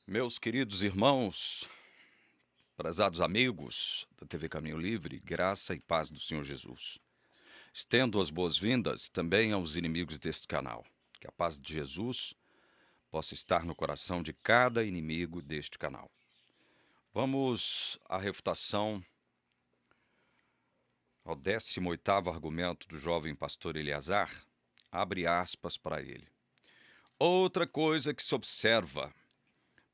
Meus queridos irmãos, prezados amigos da TV Caminho Livre, graça e paz do Senhor Jesus. Estendo as boas-vindas também aos inimigos deste canal. Que a paz de Jesus possa estar no coração de cada inimigo deste canal. Vamos à refutação ao 18º argumento do jovem pastor Eleazar. Abre aspas para ele. Outra coisa que se observa: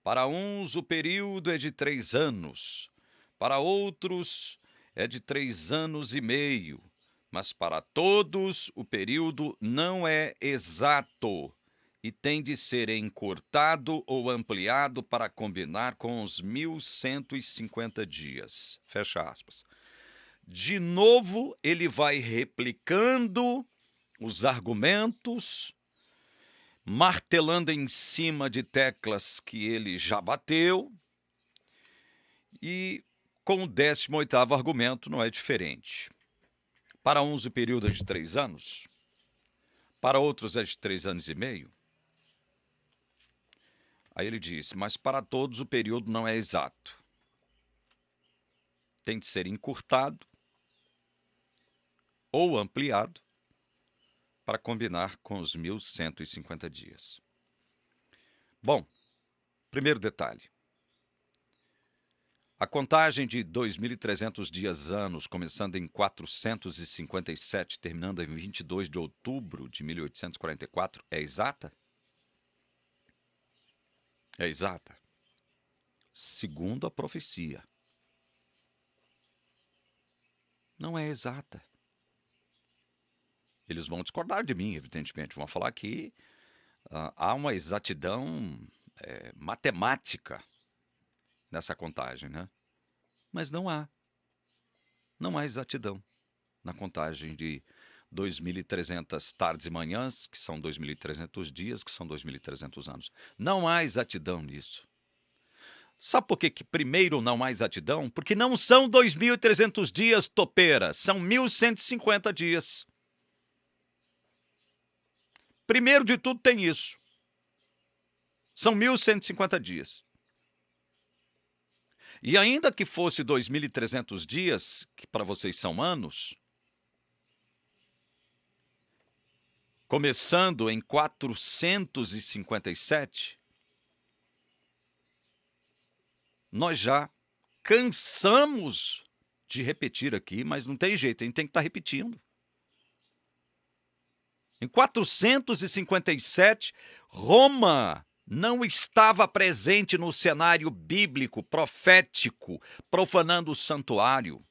para uns o período é de 3 anos, para outros é de 3 anos e meio, mas para todos o período não é exato e tem de ser encurtado ou ampliado para combinar com os 1150 dias. Fecha aspas. De novo, ele vai replicando os argumentos, martelando em cima de teclas que ele já bateu, e com o 18º argumento não é diferente. Para uns o período é de 3 anos, para outros é de 3 anos e meio. Aí ele diz, mas para todos o período não é exato. Tem de ser encurtado ou ampliado para combinar com os 1150 dias. Bom, primeiro detalhe. A contagem de 2.300 dias anos, começando em 457, terminando em 22 de outubro de 1844, é exata? É exata. Segundo a profecia. Não é exata. Eles vão discordar de mim, evidentemente. Vão falar que há uma exatidão matemática nessa contagem, né? Mas não há. Não há exatidão na contagem de 2.300 tardes e manhãs, que são 2.300 dias, que são 2.300 anos. Não há exatidão nisso. Sabe por que primeiro não há exatidão? Porque não são 2.300 dias, topeira, são 1.150 dias. Primeiro de tudo tem isso. São 1.150 dias. E ainda que fosse 2.300 dias, que para vocês são anos, começando em 457, nós já cansamos de repetir aqui, mas não tem jeito, a gente tem que estar repetindo. Em 457, Roma não estava presente no cenário bíblico, profético, profanando o santuário.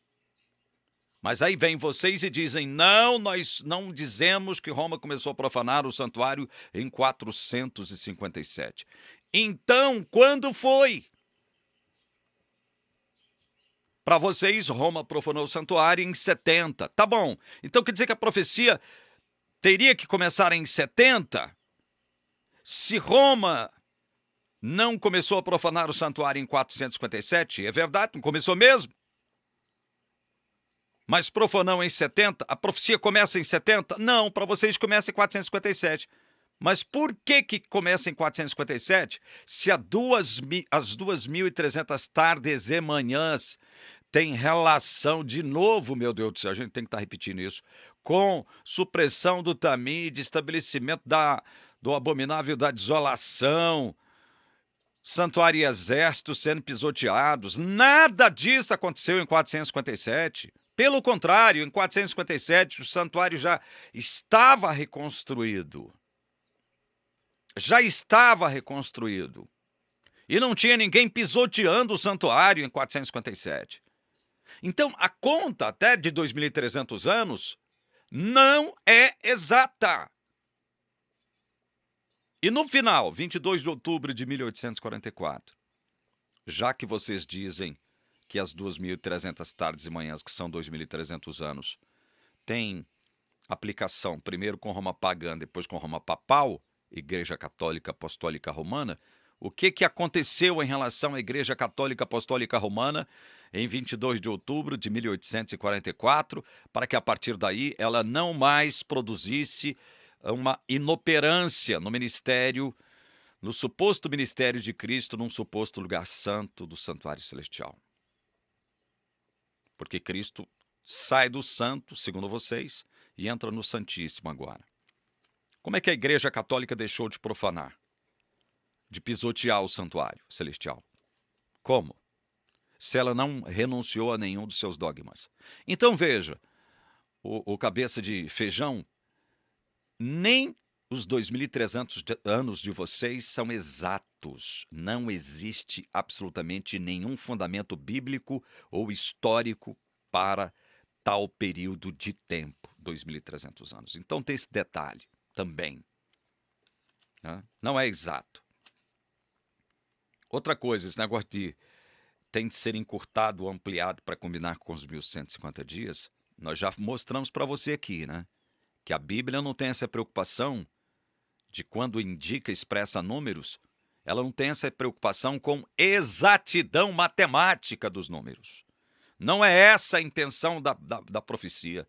Mas aí vem vocês e dizem, não, nós não dizemos que Roma começou a profanar o santuário em 457. Então, quando foi? Para vocês, Roma profanou o santuário em 70. Tá bom, então quer dizer que a profecia teria que começar em 70? Se Roma não começou a profanar o santuário em 457, é verdade, não começou mesmo. Mas profanou em 70, a profecia começa em 70? Não, para vocês começa em 457. Mas por que começa em 457 se as 2.300 tardes e manhãs tem relação, de novo, meu Deus do céu, a gente tem que estar repetindo isso, com supressão do Tamid, estabelecimento do abominável da desolação, santuário e exército sendo pisoteados? Nada disso aconteceu em 457. Pelo contrário, em 457 o santuário já estava reconstruído. Já estava reconstruído. E não tinha ninguém pisoteando o santuário em 457. Então, a conta até de 2.300 anos não é exata. E no final, 22 de outubro de 1844, já que vocês dizem que as 2.300 tardes e manhãs, que são 2.300 anos, têm aplicação primeiro com Roma pagã, depois com Roma papal, Igreja Católica Apostólica Romana, o que aconteceu em relação à Igreja Católica Apostólica Romana em 22 de outubro de 1844, para que a partir daí ela não mais produzisse uma inoperância no ministério no suposto ministério de Cristo, num suposto lugar santo do santuário celestial. Porque Cristo sai do santo, segundo vocês, e entra no santíssimo agora. Como é que a Igreja Católica deixou de profanar, de pisotear o santuário celestial? Como? Se ela não renunciou a nenhum dos seus dogmas. Então veja, o cabeça de feijão, nem os 2.300 anos de vocês são exatos. Não existe absolutamente nenhum fundamento bíblico ou histórico para tal período de tempo, 2.300 anos. Então tem esse detalhe também, né? Não é exato. Outra coisa, esse negócio de tem de ser encurtado ou ampliado para combinar com os 1.150 dias, nós já mostramos para você aqui, né? Que a Bíblia não tem essa preocupação de quando indica, expressa números, ela não tem essa preocupação com exatidão matemática dos números. Não é essa a intenção da profecia.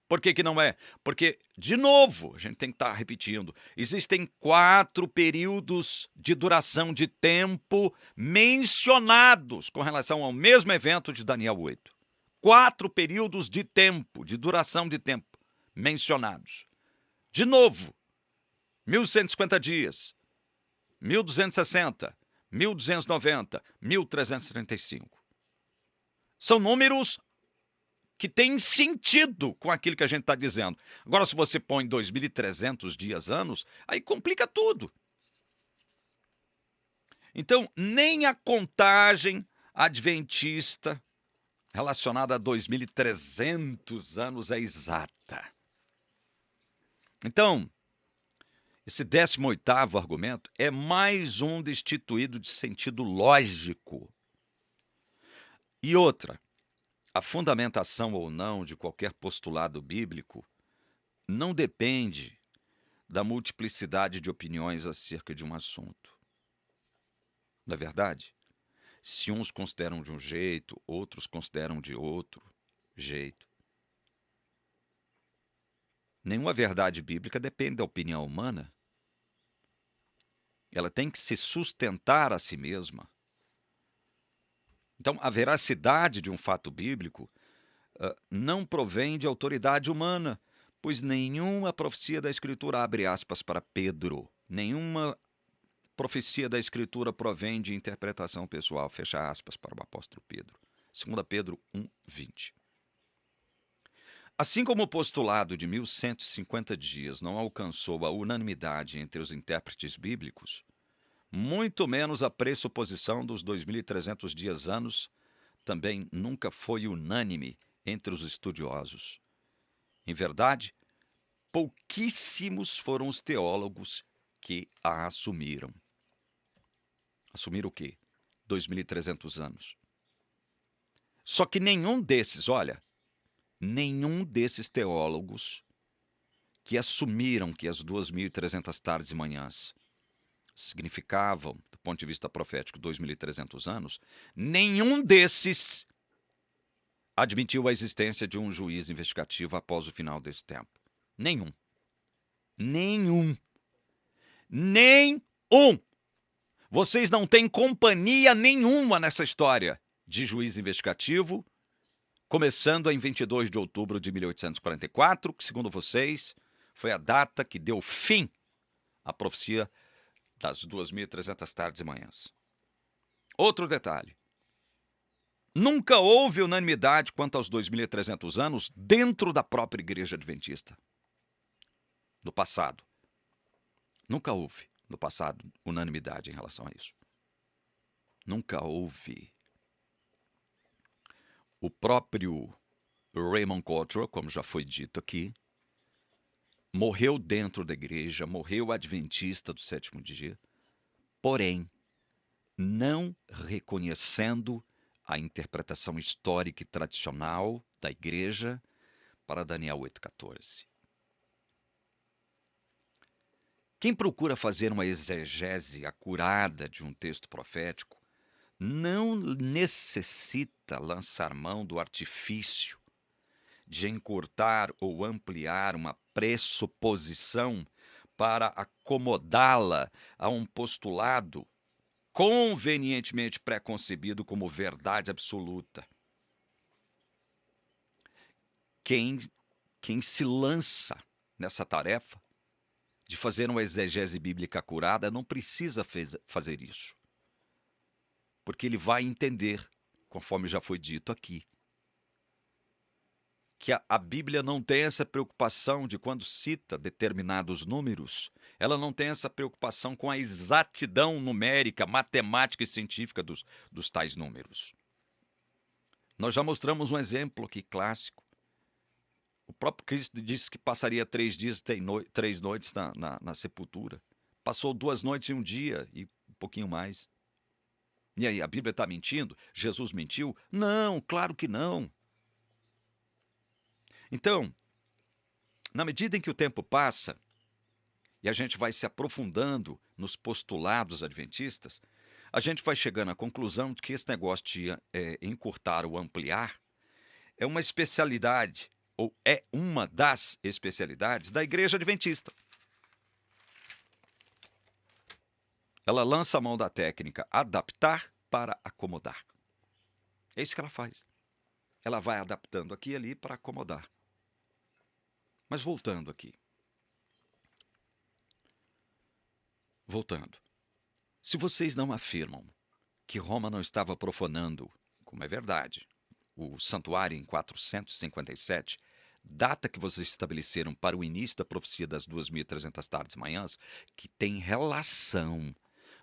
Por que não é? Porque, de novo, a gente tem que estar repetindo, existem 4 períodos de duração de tempo mencionados com relação ao mesmo evento de Daniel 8. 4 períodos de tempo, de duração de tempo mencionados. De novo, 1.150 dias, 1.260, 1.290, 1.335. São números que têm sentido com aquilo que a gente está dizendo. Agora, se você põe 2.300 dias, anos, aí complica tudo. Então, nem a contagem adventista relacionada a 2.300 anos é exata. Então, esse 18º argumento é mais um destituído de sentido lógico. E outra, a fundamentação ou não de qualquer postulado bíblico não depende da multiplicidade de opiniões acerca de um assunto. Não é verdade? Se uns consideram de um jeito, outros consideram de outro jeito. Nenhuma verdade bíblica depende da opinião humana. Ela tem que se sustentar a si mesma. Então, a veracidade de um fato bíblico não provém de autoridade humana, pois nenhuma profecia da Escritura, abre aspas para Pedro, nenhuma profecia da Escritura provém de interpretação pessoal, fecha aspas para o apóstolo Pedro. 2 Pedro 1:20. Assim como o postulado de 1.150 dias não alcançou a unanimidade entre os intérpretes bíblicos, muito menos a pressuposição dos 2.300 dias anos também nunca foi unânime entre os estudiosos. Em verdade, pouquíssimos foram os teólogos que a assumiram. Assumiram o quê? 2.300 anos. Só que nenhum desses, olha, nenhum desses teólogos que assumiram que as 2.300 tardes e manhãs significavam, do ponto de vista profético, 2.300 anos, nenhum desses admitiu a existência de um juiz investigativo após o final desse tempo. Nenhum. Nenhum. Nenhum. Vocês não têm companhia nenhuma nessa história de juiz investigativo, começando em 22 de outubro de 1844, que, segundo vocês, foi a data que deu fim à profecia das 2.300 tardes e manhãs. Outro detalhe. Nunca houve unanimidade quanto aos 2.300 anos dentro da própria Igreja Adventista. No passado. Nunca houve, no passado, unanimidade em relação a isso. Nunca houve. O próprio Raymond Cottrell, como já foi dito aqui, morreu dentro da igreja, morreu adventista do sétimo dia, porém, não reconhecendo a interpretação histórica e tradicional da igreja para Daniel 8,14. Quem procura fazer uma exegese acurada de um texto profético não necessita lançar mão do artifício de encurtar ou ampliar uma pressuposição para acomodá-la a um postulado convenientemente pré-concebido como verdade absoluta. Quem se lança nessa tarefa de fazer uma exegese bíblica acurada não precisa fazer isso, porque ele vai entender, conforme já foi dito aqui, que a Bíblia não tem essa preocupação de quando cita determinados números, ela não tem essa preocupação com a exatidão numérica, matemática e científica dos tais números. Nós já mostramos um exemplo aqui clássico. O próprio Cristo disse que passaria 3 dias e 3 noites na sepultura. Passou 2 noites e 1 dia e um pouquinho mais. E aí, a Bíblia está mentindo? Jesus mentiu? Não, claro que não. Então, na medida em que o tempo passa e a gente vai se aprofundando nos postulados adventistas, a gente vai chegando à conclusão de que esse negócio de encurtar ou ampliar é uma especialidade, ou é uma das especialidades da Igreja Adventista. Ela lança a mão da técnica adaptar para acomodar. É isso que ela faz. Ela vai adaptando aqui e ali para acomodar. Mas voltando aqui. Voltando. Se vocês não afirmam que Roma não estava profanando, como é verdade, o santuário em 457, data que vocês estabeleceram para o início da profecia das 2.300 tardes e manhãs, que tem relação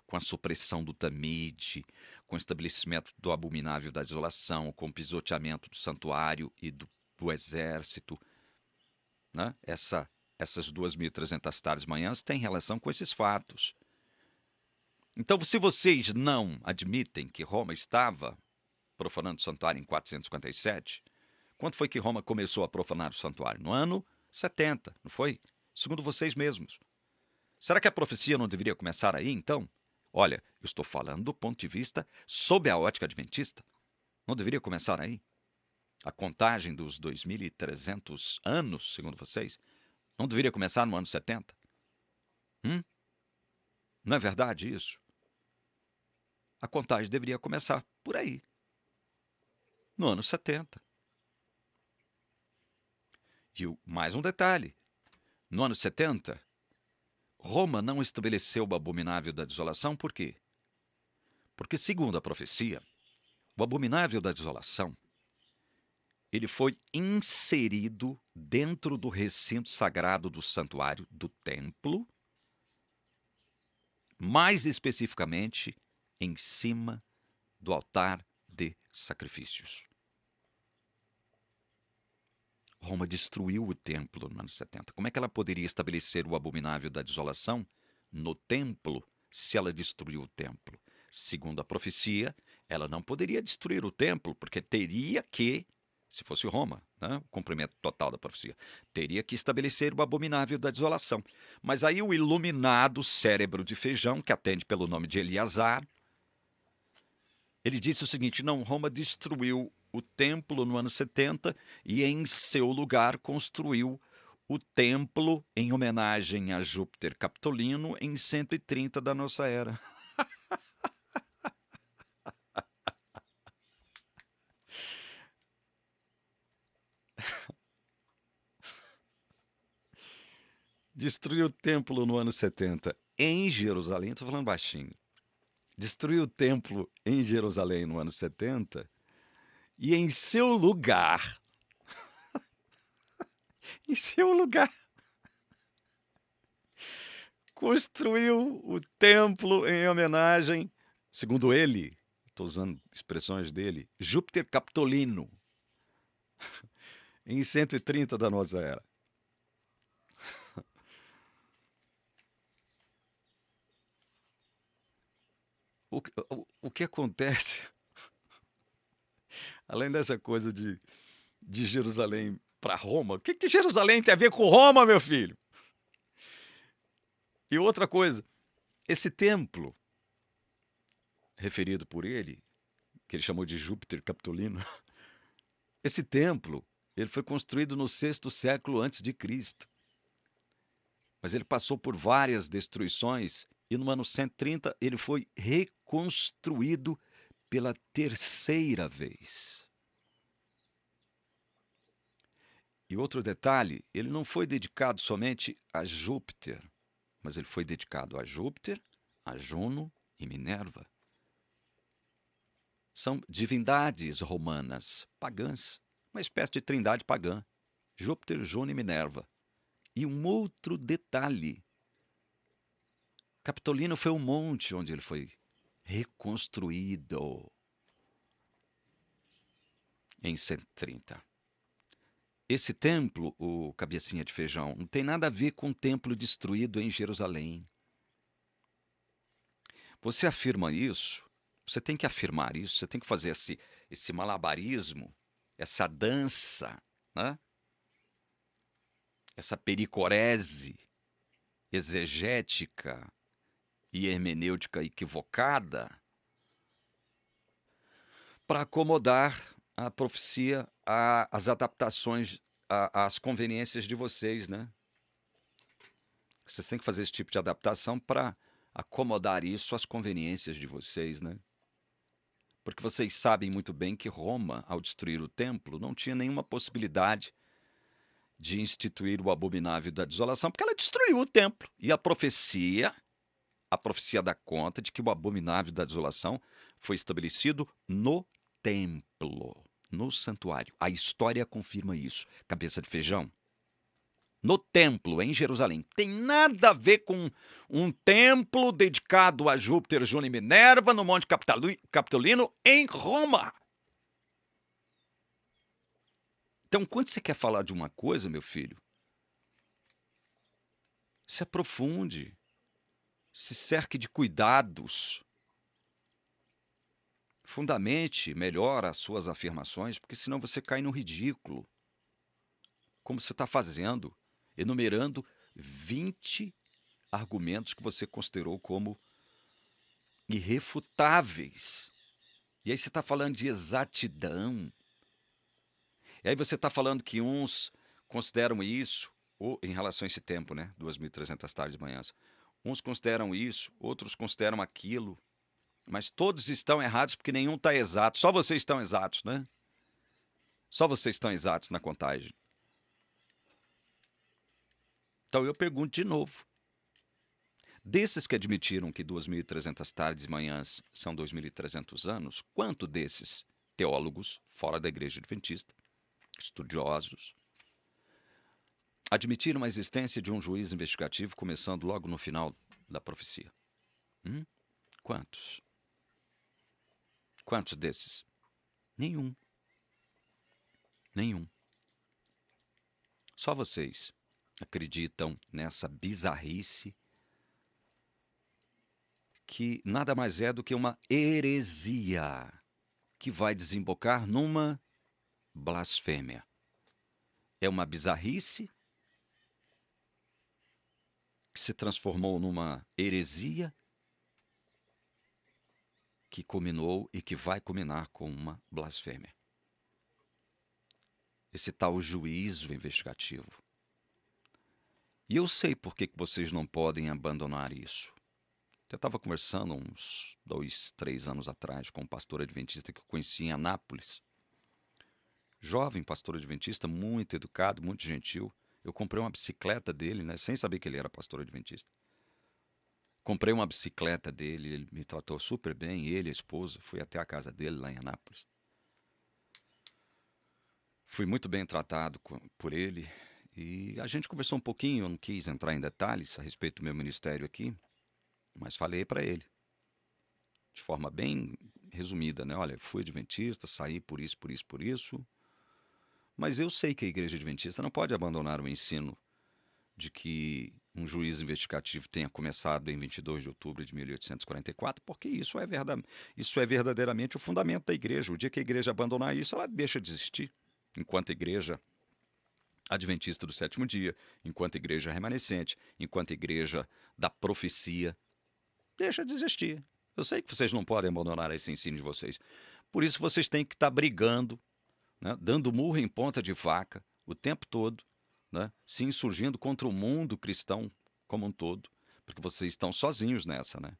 com a supressão do Tamide, com o estabelecimento do abominável da desolação, com o pisoteamento do santuário e do exército, né? Essas 2.300 tardes e manhãs têm relação com esses fatos. Então, se vocês não admitem que Roma estava profanando o santuário em 457, quando foi que Roma começou a profanar o santuário? No ano 70, não foi? Segundo vocês mesmos. Será que a profecia não deveria começar aí, então? Olha, eu estou falando do ponto de vista sob a ótica adventista. Não deveria começar aí? A contagem dos 2.300 anos, segundo vocês, não deveria começar no ano 70? Não é verdade isso? A contagem deveria começar por aí, no ano 70. E mais um detalhe. No ano 70, Roma não estabeleceu o abominável da desolação, por quê? Porque, segundo a profecia, o abominável da desolação, ele foi inserido dentro do recinto sagrado do santuário, do templo, mais especificamente em cima do altar de sacrifícios. Roma destruiu o templo no ano 70. Como é que ela poderia estabelecer o abominável da desolação no templo se ela destruiu o templo? Segundo a profecia, ela não poderia destruir o templo, porque teria que, se fosse Roma, né, o cumprimento total da profecia, teria que estabelecer o abominável da desolação. Mas aí o iluminado cérebro de feijão, que atende pelo nome de Eleazar, ele disse o seguinte: não, Roma destruiu o templo no ano 70 e em seu lugar construiu o templo em homenagem a Júpiter Capitolino em 130 da nossa era. Destruiu o templo no ano 70 em Jerusalém, estou falando baixinho. Destruiu o templo em Jerusalém no ano 70 e em seu lugar, construiu o templo em homenagem, segundo ele, estou usando expressões dele, Júpiter Capitolino, em 130 da nossa era. O que acontece, além dessa coisa de Jerusalém para Roma, o que Jerusalém tem a ver com Roma, meu filho? E outra coisa, esse templo, referido por ele, que ele chamou de Júpiter Capitolino, esse templo, ele foi construído no 6º século antes de Cristo. Mas ele passou por várias destruições e no ano 130 ele foi reconstruído pela terceira vez. E outro detalhe, ele não foi dedicado somente a Júpiter, mas ele foi dedicado a Júpiter, a Juno e Minerva. São divindades romanas, pagãs, uma espécie de trindade pagã. Júpiter, Juno e Minerva. E um outro detalhe, Capitolino foi o monte onde ele foi reconstruído em 130. Esse templo, o cabecinha de feijão, não tem nada a ver com o templo destruído em Jerusalém. Você afirma isso, você tem que afirmar isso, você tem que fazer esse malabarismo, essa dança, né? Essa pericorese exegética e hermenêutica equivocada para acomodar a profecia às adaptações, às conveniências de vocês, né? Vocês têm que fazer esse tipo de adaptação para acomodar isso às conveniências de vocês, né? Porque vocês sabem muito bem que Roma, ao destruir o templo, não tinha nenhuma possibilidade de instituir o abominável da desolação, porque ela destruiu o templo. E a profecia dá conta de que o abominável da desolação foi estabelecido no templo, no santuário. A história confirma isso. Cabeça de feijão. No templo, em Jerusalém. Tem nada a ver com um templo dedicado a Júpiter, Juno e Minerva, no Monte Capitolino, em Roma. Então, quando você quer falar de uma coisa, meu filho, se aprofunde, se cerque de cuidados, fundamente melhor as suas afirmações, porque senão você cai no ridículo, como você está fazendo, enumerando 20 argumentos que você considerou como irrefutáveis. E aí você está falando de exatidão. E aí você está falando que uns consideram isso, ou em relação a esse tempo, né? 2.300 tardes e manhãs. Uns consideram isso, outros consideram aquilo. Mas todos estão errados porque nenhum está exato. Só vocês estão exatos, né? Só vocês estão exatos na contagem. Então eu pergunto de novo. Desses que admitiram que 2.300 tardes e manhãs são 2.300 anos, quanto desses teólogos, fora da Igreja Adventista, estudiosos, admitiram a existência de um juiz investigativo começando logo no final da profecia? Quantos? Quantos desses? Nenhum. Nenhum. Só vocês acreditam nessa bizarrice que nada mais é do que uma heresia que vai desembocar numa blasfêmia. É uma bizarrice que se transformou numa heresia que culminou e que vai culminar com uma blasfêmia. Esse tal juízo investigativo. E eu sei por que vocês não podem abandonar isso. Eu estava conversando uns 2, 3 anos atrás com um pastor adventista que eu conheci em Anápolis. Jovem pastor adventista, muito educado, muito gentil. Eu comprei uma bicicleta dele, né, sem saber que ele era pastor adventista. Comprei uma bicicleta dele, ele me tratou super bem, ele e a esposa. Fui até a casa dele lá em Anápolis. Fui muito bem tratado por ele. E a gente conversou um pouquinho, eu não quis entrar em detalhes a respeito do meu ministério aqui, mas falei para ele, de forma bem resumida, né? Olha, fui adventista, saí por isso, por isso, por isso, mas eu sei que a igreja adventista não pode abandonar o ensino de que um juiz investigativo tenha começado em 22 de outubro de 1844, porque isso é verdadeiramente o fundamento da igreja. O dia que a igreja abandonar isso, ela deixa de existir, enquanto igreja adventista do sétimo dia, enquanto igreja remanescente, enquanto igreja da profecia, deixa de existir. Eu sei que vocês não podem abandonar esse ensino de vocês. Por isso vocês têm que estar brigando, né, dando murro em ponta de faca o tempo todo, né, se insurgindo contra o mundo cristão como um todo, porque vocês estão sozinhos nessa, né?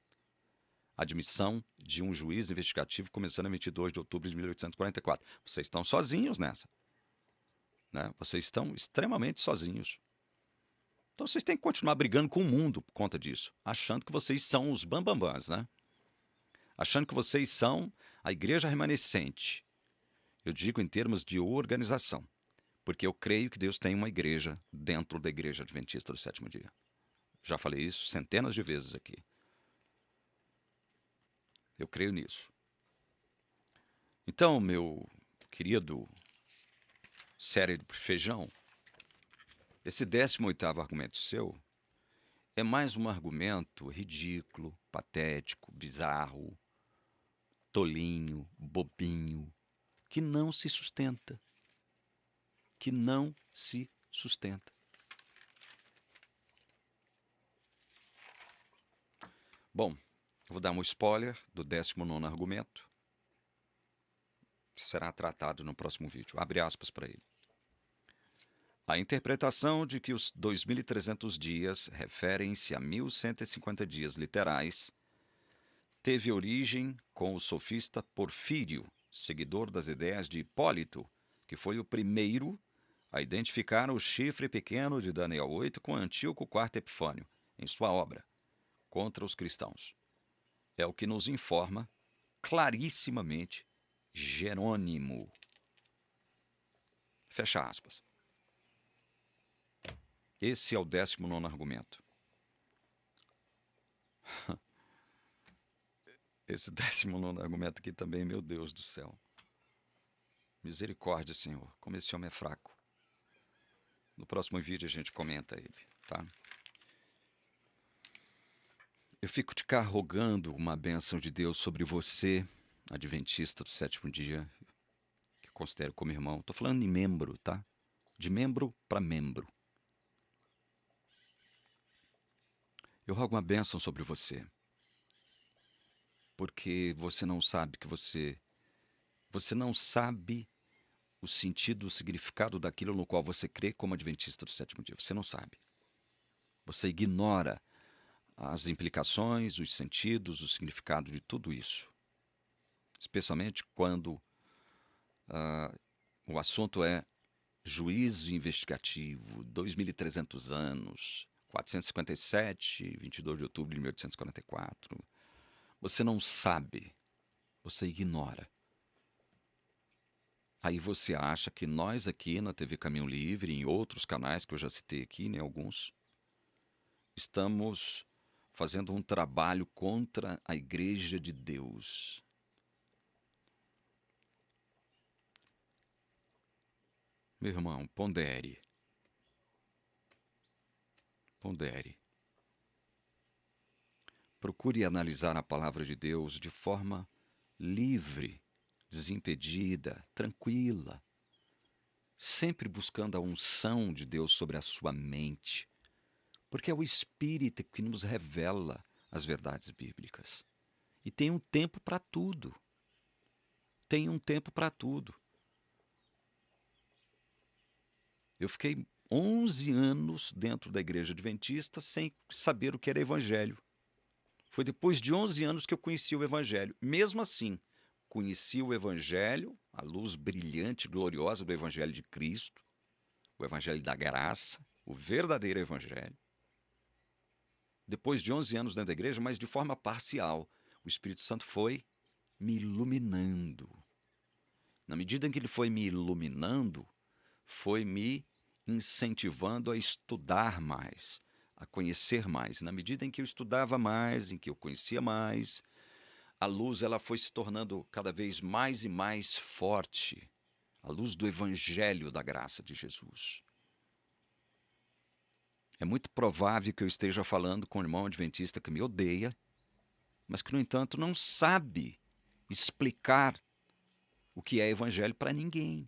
Admissão de um juiz investigativo começando em 22 de outubro de 1844. Vocês estão sozinhos nessa, né? Vocês estão extremamente sozinhos. Então vocês têm que continuar brigando com o mundo por conta disso, achando que vocês são os bambambãs, né? Achando que vocês são a igreja remanescente. Eu digo em termos de organização, porque eu creio que Deus tem uma igreja dentro da igreja adventista do sétimo dia. Já falei isso centenas de vezes aqui. Eu creio nisso. Então, meu querido cérebro feijão, esse 18º argumento seu é mais um argumento ridículo, patético, bizarro, tolinho, bobinho, que não se sustenta. Que não se sustenta. Bom, eu vou dar um spoiler do 19º argumento, que será tratado no próximo vídeo. Abre aspas para ele. A interpretação de que os 2.300 dias referem-se a 1.150 dias literais teve origem com o sofista Porfírio, seguidor das ideias de Hipólito, que foi o primeiro a identificar o chifre pequeno de Daniel 8 com Antíoco IV Epifânio, em sua obra, Contra os Cristãos. É o que nos informa clarissimamente Jerônimo. Fecha aspas. Esse é o 19º argumento. Esse 19º argumento aqui também, meu Deus do céu. Misericórdia, Senhor, como esse homem é fraco. No próximo vídeo a gente comenta ele, tá? Eu fico te rogando uma bênção de Deus sobre você, adventista do sétimo dia, que considero como irmão. Estou falando de membro, tá? De membro para membro. Eu rogo uma bênção sobre você, porque você não sabe que você não sabe o sentido, o significado daquilo no qual você crê como adventista do sétimo dia. Você não sabe. Você ignora as implicações, os sentidos, o significado de tudo isso. Especialmente quando o assunto é juízo investigativo, 2.300 anos, 457, 22 de outubro de 1844. Você não sabe, você ignora. Aí você acha que nós aqui na TV Caminho Livre, em outros canais que eu já citei aqui, né, alguns, estamos fazendo um trabalho contra a Igreja de Deus. Meu irmão, pondere. Pondere. Procure analisar a palavra de Deus de forma livre, desimpedida, tranquila, sempre buscando a unção de Deus sobre a sua mente, porque é o Espírito que nos revela as verdades bíblicas. E tem um tempo para tudo. Tem um tempo para tudo. Eu fiquei 11 anos dentro da igreja adventista sem saber o que era evangelho. Foi depois de 11 anos que eu conheci o evangelho. Mesmo assim, conheci o evangelho, a luz brilhante, gloriosa do evangelho de Cristo, o evangelho da graça, o verdadeiro evangelho. Depois de 11 anos dentro da igreja, mas de forma parcial, o Espírito Santo foi me iluminando. Na medida em que ele foi me iluminando, foi me incentivando a estudar mais, a conhecer mais. Na medida em que eu estudava mais, em que eu conhecia mais, a luz ela foi se tornando cada vez mais e mais forte. A luz do evangelho da graça de Jesus. É muito provável que eu esteja falando com um irmão adventista que me odeia, mas que, no entanto, não sabe explicar o que é evangelho para ninguém.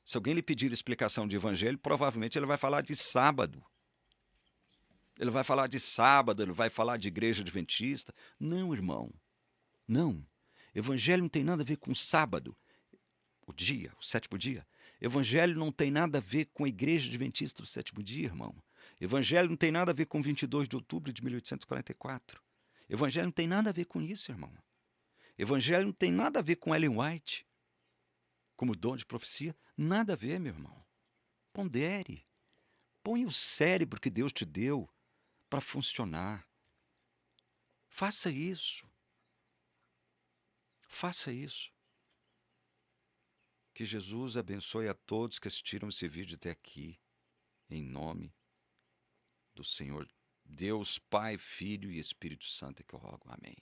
Se alguém lhe pedir explicação de evangelho, provavelmente ele vai falar de sábado. Ele vai falar de sábado, ele vai falar de igreja adventista. Não, irmão. Não. Evangelho não tem nada a ver com sábado, o dia, o sétimo dia. Evangelho não tem nada a ver com a igreja adventista do sétimo dia, irmão. Evangelho não tem nada a ver com 22 de outubro de 1844. Evangelho não tem nada a ver com isso, irmão. Evangelho não tem nada a ver com Ellen White, como dom de profecia. Nada a ver, meu irmão. Pondere. Põe o cérebro que Deus te deu para funcionar. Faça isso. Faça isso. Que Jesus abençoe a todos que assistiram esse vídeo até aqui. Em nome do Senhor Deus, Pai, Filho e Espírito Santo, que eu rogo. Amém.